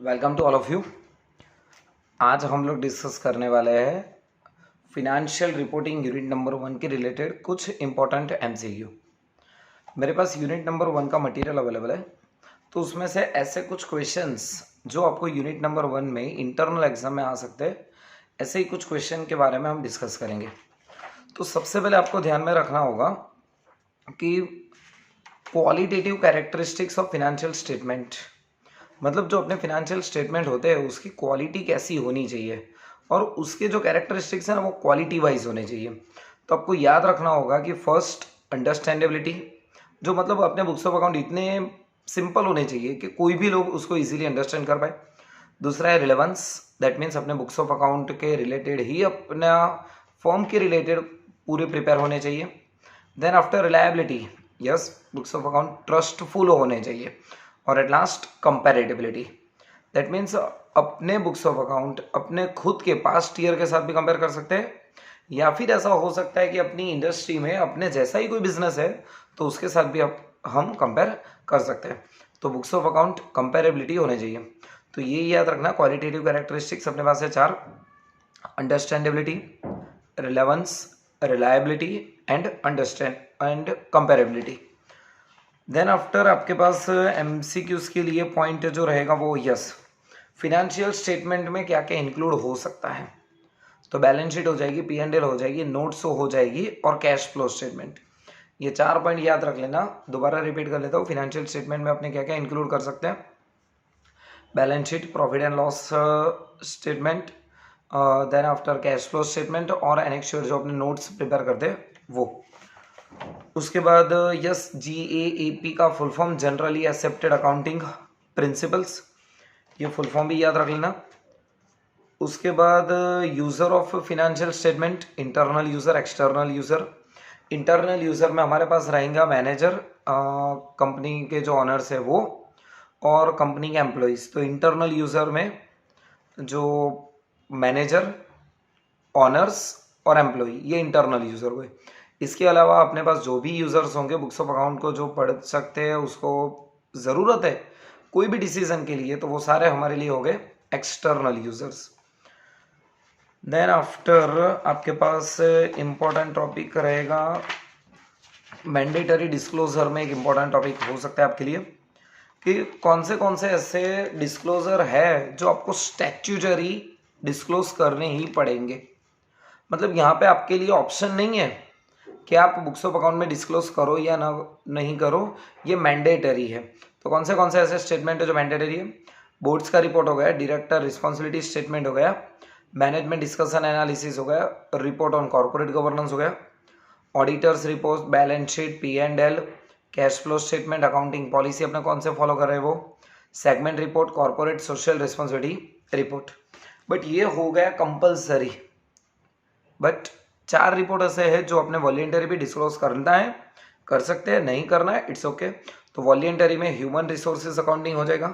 Welcome to all of you. आज हम लोग डिस्कस करने वाले हैं फिनेंशियल रिपोर्टिंग यूनिट नंबर 1 के रिलेटेड कुछ इंपॉर्टेंट एमसीक्यू। मेरे पास यूनिट नंबर 1 का मटेरियल अवेलेबल है, तो उसमें से ऐसे कुछ क्वेश्चंस जो आपको यूनिट नंबर 1 में इंटरनल एग्जाम में आ सकते हैं, ऐसे ही कुछ क्वेश्चन के बारे में हम डिस्कस करेंगे। तो सबसे पहले आपको ध्यान में रखना होगा कि qualitative characteristics of financial statement, मतलब जो अपने फिनेंशियल स्टेटमेंट होते हैं उसकी क्वालिटी कैसी होनी चाहिए और उसके जो कैरेक्टरिस्टिक्स हैं ना वो क्वालिटी वाइज होने चाहिए। तो आपको याद रखना होगा कि फर्स्ट अंडरस्टैंडेबिलिटी, जो मतलब अपने बुक्स ऑफ अकाउंट इतने सिंपल होने चाहिए कि कोई भी लोग उसको इजीली अंडरस्टैंड कर पाए। दूसरा है रिलेवेंस, दैट मीन्स अपने बुक्स ऑफ अकाउंट के रिलेटेड ही अपना फॉर्म के रिलेटेड पूरे प्रिपेयर होने चाहिए। Then after reliability, yes books of account trustful होने चाहिए। और at last comparability, that means अपने बुक्स ऑफ अकाउंट अपने खुद के पास्ट ईयर के साथ भी कंपेयर कर सकते हैं, या फिर ऐसा हो सकता है कि अपनी इंडस्ट्री में अपने जैसा ही कोई बिजनेस है तो उसके साथ भी हम कंपेयर कर सकते हैं। तो बुक्स ऑफ अकाउंट कंपेरेबिलिटी होने चाहिए। तो ये याद रखना, क्वालिटेटिव कैरेक्टरिस्टिक्स अपने पास है 4: understandability, relevance, reliability and comparability. Then after आपके पास एमसीक्यूज के लिए पॉइंट जो रहेगा वो यस, फिनेंशियल स्टेटमेंट में क्या क्या इंक्लूड हो सकता है। तो बैलेंस शीट हो जाएगी, पी एंड एल हो जाएगी, नोट्स हो जाएगी और कैश फ्लो स्टेटमेंट। ये 4 पॉइंट याद रख लेना। दोबारा रिपीट कर लेता हूँ, फिनेंशियल स्टेटमेंट में अपने क्या क्या इंक्लूड कर सकते हैं: balance sheet, profit and loss statement, then after cash flow statement और एनेक्चर जो अपने नोट्स प्रिपेयर करते हैं वो। उसके बाद यस, GAAP का full form generally accepted accounting principles, ये फुल फॉर्म भी याद रख लेना। उसके बाद user of financial statement, internal user, external user. Internal user में हमारे पास रहेगा मैनेजर, कंपनी के जो ऑनर्स है वो, और कंपनी के एम्प्लॉइज़। तो इंटरनल यूज़र में जो मैनेजर, ऑनर्स और एम्प्लॉई, ये इंटरनल यूज़र हुए। इसके अलावा अपने पास जो भी यूज़र्स होंगे बुक्स ऑफ अकाउंट को जो पढ़ सकते हैं, उसको ज़रूरत है कोई भी डिसीजन के लिए, तो वो सारे हमारे लिए हो गए एक्सटर्नल यूज़र्स। देन आफ्टर आपके पास इम्पोर्टेंट टॉपिक रहेगा मैंडेटरी डिस्क्लोजर में। एक इम्पोर्टेंट टॉपिक हो सकता है आपके लिए कि कौन से ऐसे डिस्क्लोजर है जो आपको स्टैट्यूटरी डिस्क्लोज करने ही पड़ेंगे। मतलब यहाँ पे आपके लिए ऑप्शन नहीं है कि आप बुक्स ऑफ अकाउंट में डिस्क्लोज करो या ना नहीं करो, ये मैंडेटरी है। तो कौन से ऐसे स्टेटमेंट है जो मैंडेटरी है? बोर्ड्स का रिपोर्ट हो गया, डायरेक्टर रिस्पॉन्सिबिलिटी स्टेटमेंट हो गया, मैनेजमेंट डिस्कशन एनालिसिस हो गया, रिपोर्ट ऑन कॉर्पोरेट गवर्नेंस हो गया, auditors report, balance sheet, P&L, cash flow statement, accounting policy अपने कौन से फॉलो कर रहे हैं वो, segment report, corporate social responsibility report. But ये हो गया कंपल्सरी। बट 4 रिपोर्ट ऐसे हैं जो अपने वॉलेंटरी भी डिस्क्लोज करना है, कर सकते हैं, नहीं करना है इट्स ओके। तो वॉलेंटरी में ह्यूमन रिसोर्सेज अकाउंटिंग हो जाएगा,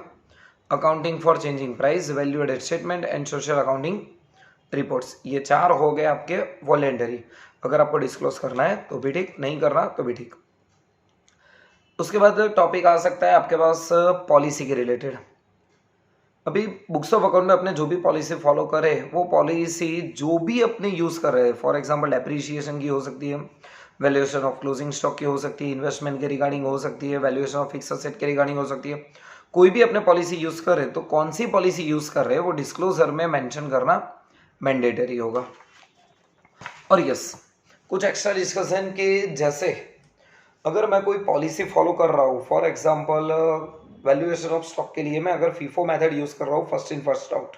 accounting for changing price, value added statement and social accounting reports. ये 4 हो गए आपके वॉलेंटरी। अगर आपको डिस्क्लोज करना है तो भी ठीक, नहीं करना तो भी ठीक। उसके बाद टॉपिक आ सकता है आपके पास पॉलिसी के रिलेटेड। अभी बुक्स ऑफ अकाउंट में अपने जो भी पॉलिसी फॉलो करे, वो पॉलिसी जो भी अपने यूज़ कर रहे हैं, फॉर एग्जांपल डेप्रीशिएशन की हो सकती है, वैल्यूएशन ऑफ क्लोजिंग स्टॉक की हो सकती है, इन्वेस्टमेंट के रिगार्डिंग हो सकती है, वैल्यूएशन ऑफ फिक्स एसेट के रिगार्डिंग हो सकती है। कोई भी अपने पॉलिसी यूज़ करे तो कौन सी पॉलिसी यूज़ कर रहे हैं वो डिस्क्लोजर में मेंशन करना मैंडेटरी होगा। और यस, कुछ एक्स्ट्रा डिस्कशन के जैसे अगर मैं कोई पॉलिसी फॉलो कर रहा हूँ, for example valuation of stock के लिए मैं अगर फीफो मेथड यूज़ कर रहा हूँ, फर्स्ट इन फर्स्ट आउट,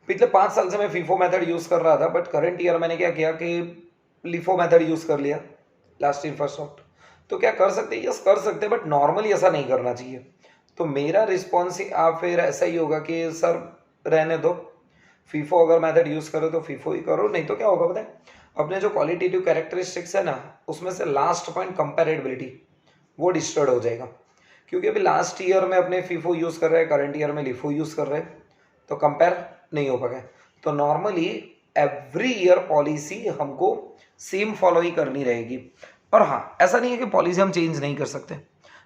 पिछले 5 साल से मैं फीफो मेथड यूज़ कर रहा था, बट करंट ईयर मैंने क्या किया कि लिफो मेथड यूज़ कर लिया, लास्ट इन फर्स्ट आउट। तो क्या कर सकते हैं? यस कर सकते हैं, बट नॉर्मली ऐसा नहीं करना चाहिए। तो मेरा रिस्पॉन्स फिर ऐसा ही होगा कि सर रहने दो, फीफो अगर मेथड यूज़ करो तो फीफो ही करो, नहीं तो क्या होगा पता है, अपने जो क्वालिटेटिव कैरेक्टरिस्टिक्स है ना, उसमें से लास्ट पॉइंट कंपेरेबिलिटी, वो डिस्टर्ब हो जाएगा। क्योंकि अभी लास्ट ईयर में अपने फीफो यूज़ कर रहे हैं, करंट ईयर में लिफो यूज़ कर रहे हैं, तो कंपेयर नहीं हो पाएगा। तो नॉर्मली एवरी ईयर पॉलिसी हमको सेम फॉलो ही करनी रहेगी। और हाँ, ऐसा नहीं है कि पॉलिसी हम चेंज नहीं कर सकते,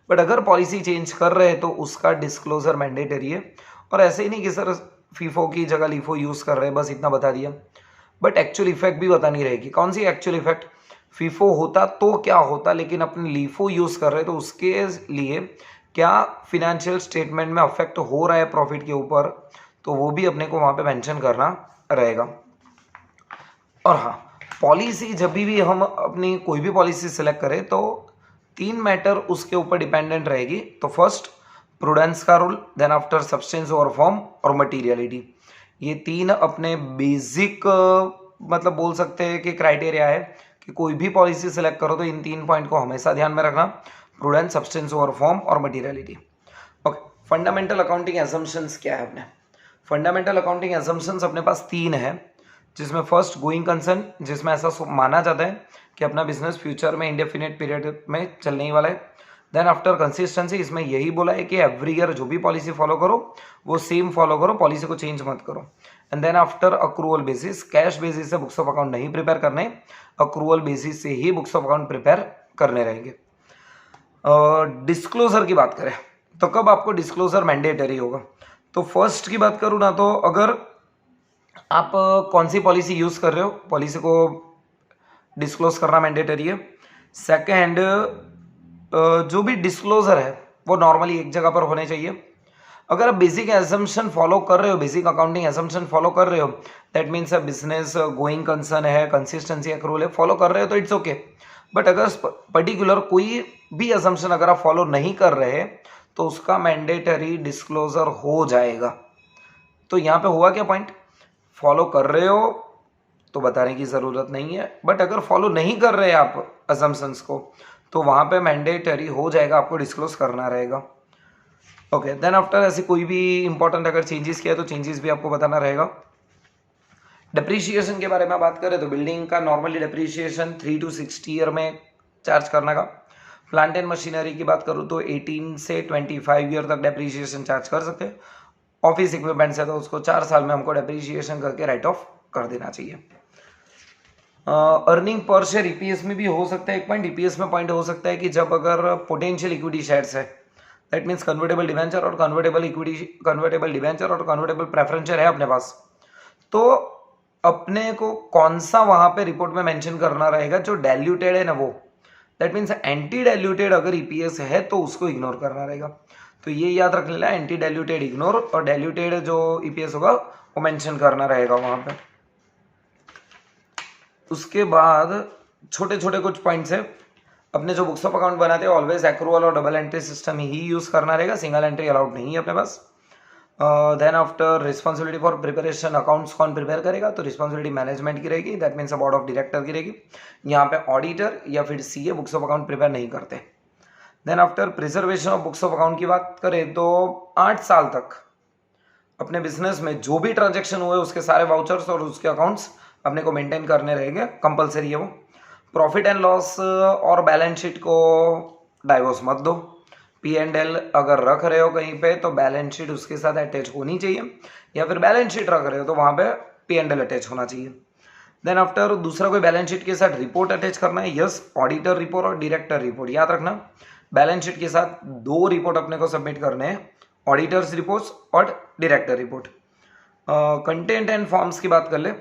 बट अगर पॉलिसी चेंज कर रहे हैं तो उसका डिस्क्लोजर मैंडेटरी है। और ऐसे ही नहीं कि सर फीफो की जगह लीफो यूज़ कर रहे हैं, बस इतना बता दिया, बट एक्चुअल इफेक्ट भी बतानी रहेगी। कौन सी एक्चुअल इफेक्ट? फीफो होता तो क्या होता, लेकिन अपने लीफो यूज़ कर रहे हैं तो उसके लिए क्या फिनेंशियल स्टेटमेंट में अफेक्ट हो रहा है प्रॉफिट के ऊपर, तो वो भी अपने को वहाँ पे मेंशन करना रहेगा। और हाँ, पॉलिसी जब भी हम अपनी कोई भी पॉलिसी सिलेक्ट करें तो 3 मैटर उसके ऊपर डिपेंडेंट रहेगी। तो फर्स्ट प्रूडेंस का rule, then after substance over form और मटीरियलिटी। ये 3 अपने बेसिक मतलब बोल सकते हैं कि क्राइटेरिया है कि कोई भी पॉलिसी सिलेक्ट करो तो इन 3 पॉइंट को हमेशा ध्यान में रखना, प्रूडेंस, सब्सटेंस ओवर फॉर्म और materiality. Okay, fundamental accounting assumptions क्या है अपने? फंडामेंटल अकाउंटिंग एजम्पशंस अपने पास 3 है, जिसमें फर्स्ट गोइंग कंसर्न, जिसमें ऐसा माना जाता है कि अपना बिजनेस फ्यूचर में इंडेफिनिट पीरियड में चलने ही वाला है। देन आफ्टर कंसिस्टेंसी, इसमें यही बोला है कि एवरी ईयर जो भी पॉलिसी फॉलो करो वो सेम फॉलो करो, पॉलिसी को चेंज मत करो। And then after accrual basis, cash basis से बुक्स ऑफ अकाउंट नहीं प्रिपेयर करने, अक्रूवल बेसिस से ही बुक्स ऑफ अकाउंट प्रिपेयर करने रहेंगे। डिस्क्लोजर की बात करें तो कब आपको डिस्क्लोजर मैंडेटरी होगा? तो फर्स्ट की बात करूँ ना, तो अगर आप कौन सी पॉलिसी यूज़ कर रहे हो, पॉलिसी को डिस्क्लोज करना मैंडेटरी है। सेकंड, जो भी डिस्क्लोजर है वो नॉर्मली एक जगह पर होने चाहिए। अगर आप बेसिक एजम्पशन फॉलो कर रहे हो, बेसिक अकाउंटिंग एजम्पशन फॉलो कर रहे हो, that means business going concern है, कंसिस्टेंसी एक्रूवल है, फॉलो कर रहे हो तो इट्स ओके। बट अगर पर्टिकुलर कोई भी एजम्पशन अगर आप फॉलो नहीं कर रहे तो उसका मैंडेटरी डिस्क्लोजर हो जाएगा। तो यहाँ पे हुआ क्या पॉइंट? फॉलो कर रहे हो तो बताने की ज़रूरत नहीं है, बट अगर फॉलो नहीं कर रहे आप असम्पशंस को तो वहाँ पे मैंडेटरी हो जाएगा, आपको डिस्क्लोज करना रहेगा। ओके, देन आफ्टर ऐसे कोई भी इंपॉर्टेंट अगर चेंजेस किया तो चेंजेस भी आपको बताना रहेगा। डिप्रिशिएशन के बारे में बात करें तो बिल्डिंग का नॉर्मली डिप्रिशिएशन 3 to 60 ईयर में चार्ज करने का। प्लांट एंड मशीनरी की बात करूँ तो 18 से 25 ईयर तक डिप्रिशिएशन चार्ज कर सकते हैं। ऑफिस इक्विपमेंट्स है तो उसको 4 साल में हमको डिप्रिशिएशन करके राइट ऑफ कर देना चाहिए। अर्निंग पर शेयर ईपीएस में भी हो सकता है एक पॉइंट। ईपीएस में पॉइंट हो सकता है कि जब अगर पोटेंशियल इक्विटी शेयर्स है, दैट मीन्स कन्वर्टेबल डिवेंचर और कन्वर्टेबल इक्विटी, कन्वर्टेबल डिवेंचर और कन्वर्टेबल प्रेफरेंस शेयर है अपने पास, तो अपने को कौन सा वहां पे रिपोर्ट में मेंशन करना रहेगा? जो डाइल्यूटेड है ना वो, दैट मीन्स एंटी डाइल्यूटेड अगर ईपीएस है तो उसको इग्नोर करना रहेगा। तो ये याद रख लेना, एंटी डाइल्यूटेड इग्नोर और डाइल्यूटेड जो ईपीएस होगा वो मेंशन करना रहेगा वहां पे। उसके बाद छोटे छोटे कुछ पॉइंट्स है, अपने जो बुक्स ऑफ अकाउंट बनाते हैं ऑलवेज एक्रूवल और डबल एंट्री सिस्टम ही यूज करना रहेगा, सिंगल एंट्री अलाउड नहीं है अपने पास। Then after responsibility for preparation, accounts कौन प्रिपेयर करेगा? तो रिस्पॉन्सिबिलिटी मैनेजमेंट की रहेगी, that means board of director की रहेगी। यहाँ पे ऑडिटर या फिर CA books of account prepare नहीं करते। Then after preservation of books of account की बात करें तो 8 साल तक अपने बिजनेस में जो भी ट्रांजेक्शन हुए उसके सारे वाउचर्स और उसके अकाउंट्स अपने को मेंटेन करने रहेंगे, कंपलसरी है वो। प्रॉफिट एंड लॉस और बैलेंस शीट को डाइवोर्स मत दो। P&L अगर रख रहे हो कहीं पे तो बैलेंस शीट उसके साथ अटैच होनी चाहिए, या फिर बैलेंस शीट रख रहे हो तो वहां पे P&L अटैच होना चाहिए। देन आफ्टर दूसरा कोई बैलेंस शीट के साथ रिपोर्ट अटैच करना है, यस, ऑडिटर रिपोर्ट और डायरेक्टर रिपोर्ट। याद रखना, बैलेंस शीट के साथ 2 रिपोर्ट अपने को सबमिट करने हैं, ऑडिटर्स रिपोर्ट्स और director report. Content and forms की बात कर ले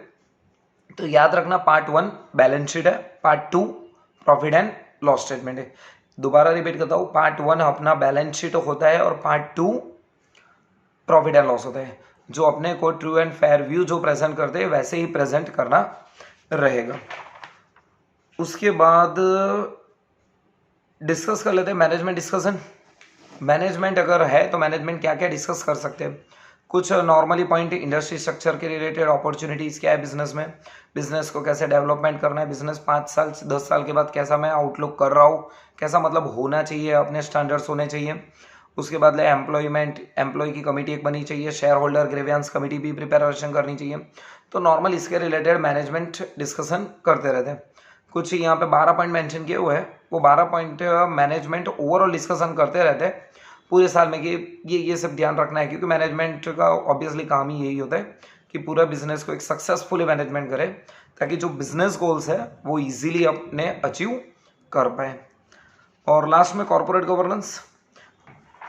तो याद रखना, पार्ट 1 बैलेंस शीट है, part 2 profit and loss statement है। दोबारा रिपीट करता हूँ, पार्ट 1 अपना बैलेंस शीट होता है और पार्ट 2 प्रॉफिट एंड लॉस होता है। जो अपने को ट्रू एंड फेयर व्यू जो प्रेजेंट करते हैं वैसे ही प्रेजेंट करना रहेगा। उसके बाद डिस्कस कर लेते हैं मैनेजमेंट डिस्कशन। मैनेजमेंट अगर है तो मैनेजमेंट क्या क्या डिस्कस कर सकते हैं? कुछ नॉर्मली पॉइंट, इंडस्ट्री स्ट्रक्चर के रिलेटेड, अपॉर्चुनिटीज़ क्या है बिजनेस में, बिजनेस को कैसे डेवलपमेंट करना है, बिजनेस 5 साल से 10 साल के बाद कैसा मैं आउटलुक कर रहा हूँ, कैसा मतलब होना चाहिए, अपने स्टैंडर्ड्स होने चाहिए। उसके बाद एम्प्लॉयमेंट, एम्प्लॉय की कमेटी एक बनी चाहिए, शेयर होल्डर ग्रीवेंस कमेटी भी प्रिपरेशन करनी चाहिए। तो नॉर्मल इसके रिलेटेड मैनेजमेंट डिस्कशन करते रहते हैं। कुछ यहाँ पे 12 पॉइंट मेंशन किए हुए हैं, वो 12 पॉइंट मैनेजमेंट ओवरऑल डिस्कशन करते रहते हैं पूरे साल में कि ये सब ध्यान रखना है, क्योंकि मैनेजमेंट का ऑब्वियसली काम ही यही होता है कि पूरा बिजनेस को एक सक्सेसफुली मैनेजमेंट करे ताकि जो बिजनेस गोल्स है वो इजीली अपने अचीव कर पाए। और लास्ट में कॉर्पोरेट गवर्नेंस,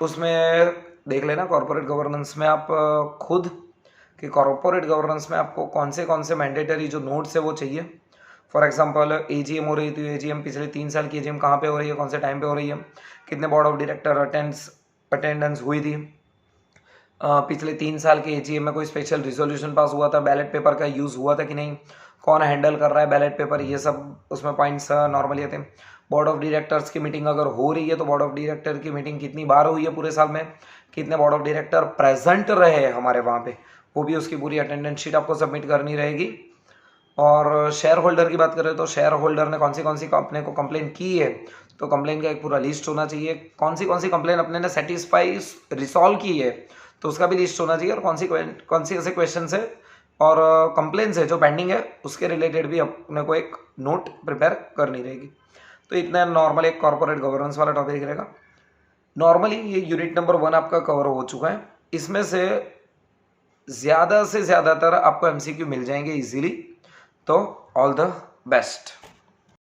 उसमें देख लेना कॉर्पोरेट गवर्नेंस में आप खुद कि कॉर्पोरेट गवर्नेंस में आपको कौन से मैंडेटरी जो नोट्स है वो चाहिए। फॉर एग्जांपल एजीएम हो रही थी, एजीएम पिछले 3 साल की एजीएम कहाँ पे हो रही है, कौन से टाइम पे हो रही है, कितने बोर्ड ऑफ डायरेक्टर अटेंडेंस हुई थी, पिछले 3 साल के एजीएम में कोई स्पेशल रिजोल्यूशन पास हुआ था, बैलेट पेपर का यूज़ हुआ था कि नहीं, कौन हैंडल कर रहा है बैलेट पेपर, ये सब उसमें पॉइंट्स नॉर्मली आते हैं। बोर्ड ऑफ डायरेक्टर्स की मीटिंग अगर हो रही है तो बोर्ड ऑफ डायरेक्टर की मीटिंग कितनी बार हुई है पूरे साल में, कितने बोर्ड ऑफ डायरेक्टर प्रेजेंट रहे हमारे वहाँ पे, वो भी उसकी पूरी अटेंडेंस शीट आपको सबमिट करनी रहेगी। और शेयर होल्डर की बात करें तो शेयर होल्डर ने कौन सी कंपनी को कंप्लेन की है, तो कंप्लेन का एक पूरा लिस्ट होना चाहिए। कौन सी कंप्लेन अपने ने सेटिस्फाई रिसॉल्व की है तो उसका भी लिस्ट होना चाहिए, और कौन सी ऐसे क्वेश्चन है और कंप्लेन है जो पेंडिंग है उसके रिलेटेड भी अपने को एक नोट प्रिपेयर करनी रहेगी। तो इतना नॉर्मल एक कॉर्पोरेट गवर्नेंस वाला टॉपिक रहेगा। नॉर्मली ये यूनिट नंबर 1 आपका कवर हो चुका है। इसमें से ज़्यादातर आपको एमसीक्यू मिल जाएंगे इजीली। तो ऑल द बेस्ट।